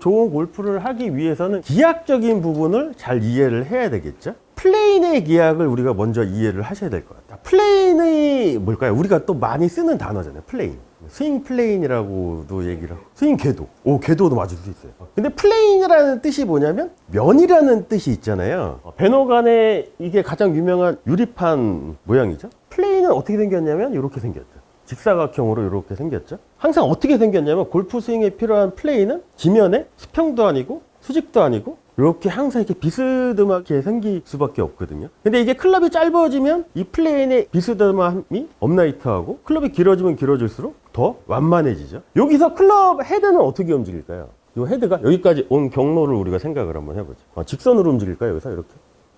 좋은 골프를 하기 위해서는 기하학적인 부분을 잘 이해를 해야 되겠죠. 플레인의 기하학을 우리가 먼저 이해를 하셔야 될 것 같아요. 플레인이 뭘까요? 우리가 또 많이 쓰는 단어잖아요. 플레인. 스윙 플레인이라고도 얘기를 하고, 스윙 궤도. 궤도도 맞을 수 있어요. 근데 플레인이라는 뜻이 뭐냐면 면이라는 뜻이 있잖아요. 배너 간에 이게 가장 유명한 유리판 모양이죠. 플레인은 어떻게 생겼냐면 이렇게 생겼죠. 직사각형으로 이렇게 생겼죠. 항상 어떻게 생겼냐면 골프 스윙에 필요한 플레인은 지면에 수평도 아니고 수직도 아니고 이렇게 항상 이렇게 비스듬하게 생길 수밖에 없거든요. 근데 이게 클럽이 짧아지면 이 플레인의 비스듬함이 업라이트하고 클럽이 길어지면 길어질수록 더 완만해지죠. 여기서 클럽 헤드는 어떻게 움직일까요? 이 헤드가 여기까지 온 경로를 우리가 생각을 한번 해보죠. 직선으로 움직일까요? 여기서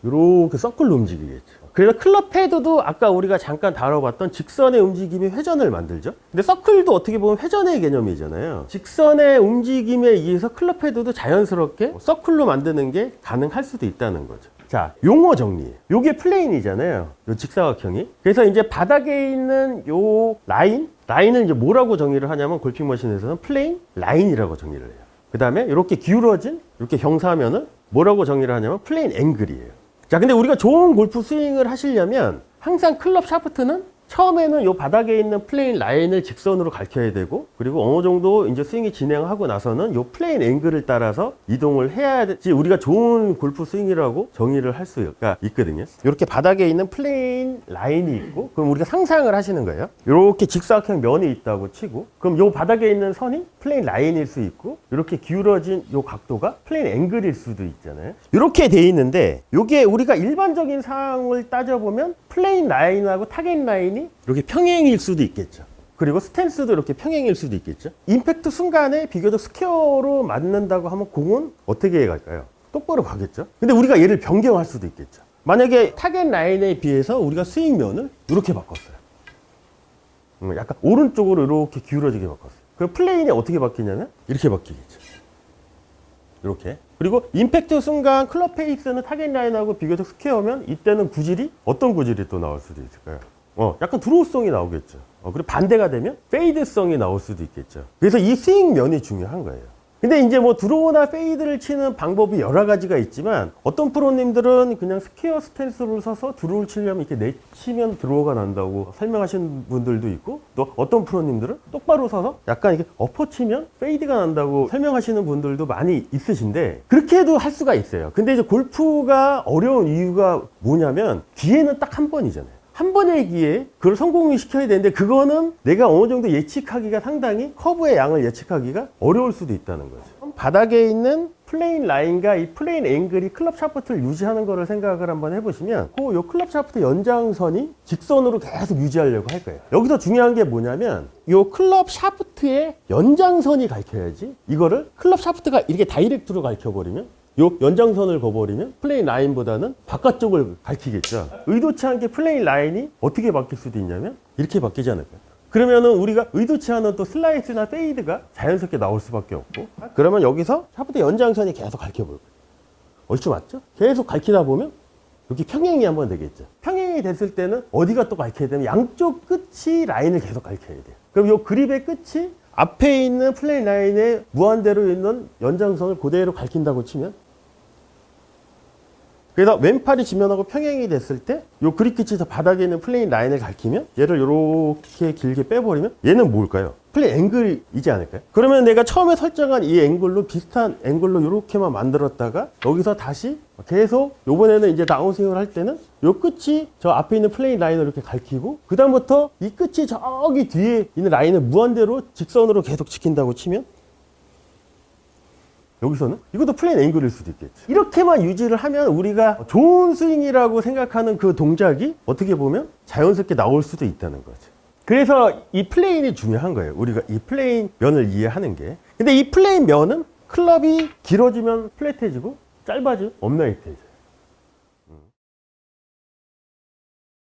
이렇게 서클로 움직이겠죠. 그래서 클럽 헤드도 아까 우리가 잠깐 다뤄봤던 직선의 움직임이 회전을 만들죠. 근데 서클도 어떻게 보면 회전의 개념이잖아요. 직선의 움직임에 의해서 클럽 헤드도 자연스럽게 서클로 만드는 게 가능할 수도 있다는 거죠. 자, 용어 정리예요. 요게 플레인이잖아요. 요 직사각형이. 그래서 이제 바닥에 있는 요 라인을 이제 뭐라고 정의를 하냐면 골핑 머신에서는 플레인 라인이라고 정의를 해요. 그 다음에 이렇게 기울어진 이렇게 경사면을 뭐라고 정의를 하냐면 플레인 앵글이에요. 자, 근데 우리가 좋은 골프 스윙을 하시려면 항상 클럽 샤프트는 처음에는 요 바닥에 있는 플레인 라인을 직선으로 가르쳐야 되고, 그리고 어느 정도 이제 스윙이 진행하고 나서는 요 플레인 앵글을 따라서 이동을 해야지 우리가 좋은 골프 스윙이라고 정의를 할 수가 있거든요. 이렇게 바닥에 있는 플레인 라인이 있고, 그럼 우리가 상상을 하시는 거예요. 이렇게 직사각형 면이 있다고 치고, 그럼 요 바닥에 있는 선이 플레인 라인일 수 있고, 이렇게 기울어진 요 각도가 플레인 앵글일 수도 있잖아요. 이렇게 돼 있는데, 요게 우리가 일반적인 상황을 따져보면 플레인 라인하고 타겟 라인이 이렇게 평행일 수도 있겠죠. 그리고 스탠스도 이렇게 평행일 수도 있겠죠. 임팩트 순간에 비교적 스퀘어로 맞는다고 하면 공은 어떻게 갈까요? 똑바로 가겠죠. 근데 우리가 얘를 변경할 수도 있겠죠. 만약에 타겟 라인에 비해서 우리가 스윙면을 이렇게 바꿨어요. 약간 오른쪽으로 이렇게 기울어지게 바꿨어요. 그럼 플레인이 어떻게 바뀌냐면 이렇게 바뀌겠죠. 이렇게. 그리고 임팩트 순간 클럽 페이스는 타겟 라인하고 비교적 스퀘어면 이때는 어떤 구질이 또 나올 수도 있을까요? 약간 드로우성이 나오겠죠. 그리고 반대가 되면 페이드성이 나올 수도 있겠죠. 그래서 이 스윙면이 중요한 거예요. 근데 이제 뭐 드로우나 페이드를 치는 방법이 여러 가지가 있지만, 어떤 프로님들은 그냥 스퀘어 스탠스를 서서 드로우를 치려면 이렇게 내치면 드로우가 난다고 설명하시는 분들도 있고, 또 어떤 프로님들은 똑바로 서서 약간 이렇게 엎어 치면 페이드가 난다고 설명하시는 분들도 많이 있으신데, 그렇게도 할 수가 있어요. 근데 이제 골프가 어려운 이유가 뭐냐면 기회는 딱 한 번이잖아요. 한 번의 기회에 그걸 성공을 시켜야 되는데, 그거는 내가 어느 정도 예측하기가 상당히 커브의 양을 예측하기가 어려울 수도 있다는 거죠. 바닥에 있는 플레인 라인과 이 플레인 앵글이 클럽 샤프트를 유지하는 거를 생각을 한번 해보시면, 요 클럽 샤프트 연장선이 직선으로 계속 유지하려고 할 거예요. 여기서 중요한 게 뭐냐면 요 클럽 샤프트의 연장선이 가르쳐야지, 이거를 클럽 샤프트가 이렇게 다이렉트로 가르쳐버리면, 요 연장선을 거버리면 플레인 라인보다는 바깥쪽을 가리키겠죠. 의도치 않게 플레인 라인이 어떻게 바뀔 수도 있냐면 이렇게 바뀌지 않을까요? 그러면은 우리가 의도치 않은 또 슬라이스나 페이드가 자연스럽게 나올 수밖에 없고, 그러면 여기서 샤프트 연장선이 계속 가리켜볼 거예요. 얼추 맞죠? 계속 가리키다 보면 여기 평행이 한번 되겠죠. 평행이 됐을 때는 어디가 또 가리켜야 되면 양쪽 끝이 라인을 계속 가리켜야 돼요. 그럼 요 그립의 끝이 앞에 있는 플레인 라인에 무한대로 있는 연장선을 그대로 가리킨다고 치면, 그래서 왼팔이 지면하고 평행이 됐을 때 요 그립 끝이 바닥에 있는 플레인 라인을 가리키면, 얘를 이렇게 길게 빼버리면 얘는 뭘까요? 플레인 앵글이지 않을까요? 그러면 내가 처음에 설정한 이 앵글로 비슷한 앵글로 이렇게만 만들었다가 여기서 다시 계속, 요번에는 이제 다운스윙을 할 때는 요 끝이 저 앞에 있는 플레인 라인을 이렇게 가리키고, 그 다음부터 이 끝이 저기 뒤에 있는 라인을 무한대로 직선으로 계속 지킨다고 치면, 여기서는 이것도 플레인 앵글일 수도 있겠죠. 이렇게만 유지를 하면 우리가 좋은 스윙이라고 생각하는 그 동작이 어떻게 보면 자연스럽게 나올 수도 있다는 거죠. 그래서 이 플레인이 중요한 거예요. 우리가 이 플레인 면을 이해하는 게. 근데 이 플레인 면은 클럽이 길어지면 플랫해지고 짧아지면 업라이트해져요.